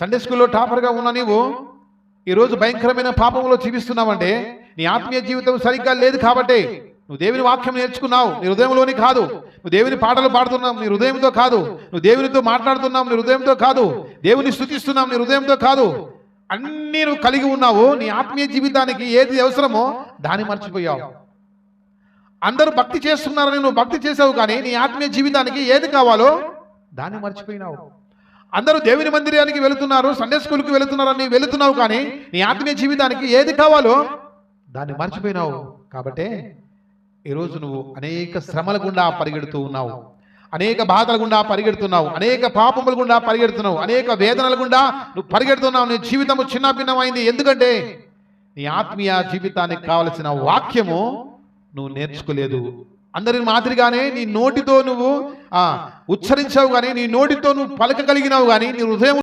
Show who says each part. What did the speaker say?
Speaker 1: Sunday స్కూల్లో టాపర్గా ఉన్న నీవు ఈరోజు భయంకరమైన పాపంలో జీవిస్తున్నావంటే నీ ఆత్మీయ జీవితం సరిగ్గా లేదు కాబట్టి. నువ్వు దేవుని వాక్యం నేర్చుకున్నావు నీ హృదయంలోని కాదు, నువ్వు దేవుని పాటలు పాడుతున్నావు నీ హృదయంతో కాదు, నువ్వు దేవునితో మాట్లాడుతున్నావు నీ హృదయంతో కాదు, దేవుని స్తుతిస్తున్నావు నీ హృదయంతో కాదు. అన్నీ నువ్వు కలిగి ఉన్నావు, నీ ఆత్మీయ జీవితానికి ఏది అవసరమో దాన్ని మర్చిపోయావు. అందరూ భక్తి చేస్తున్నారని నువ్వు భక్తి చేసావు, కానీ నీ ఆత్మీయ జీవితానికి ఏది కావాలో దాన్ని మర్చిపోయినావు. అందరూ దేవుని మందిరానికి వెళుతున్నారు, సండే స్కూల్కి వెళుతున్నారని వెళుతున్నావు, కానీ నీ ఆత్మీయ జీవితానికి ఏది కావాలో దాన్ని మర్చిపోయినావు. కాబట్టి ఈరోజు నువ్వు అనేక శ్రమల గుండా పరిగెడుతూ ఉన్నావు, అనేక బాధల గుండా పరిగెడుతున్నావు, అనేక పాపముల గుండా పరిగెడుతున్నావు, అనేక వేదనల గుండా నువ్వు పరిగెడుతున్నావు. నీ జీవితము చిన్నభిన్నమైంది. ఎందుకంటే నీ ఆత్మీయ జీవితానికి కావలసిన వాక్యము నువ్వు నేర్చుకోలేదు. అందరి మాదిరిగానే నీ నోటితో నువ్వు ఉచ్చరించావు, కానీ నీ నోటితో నువ్వు పలకగలిగినావు, కానీ నీ హృదయం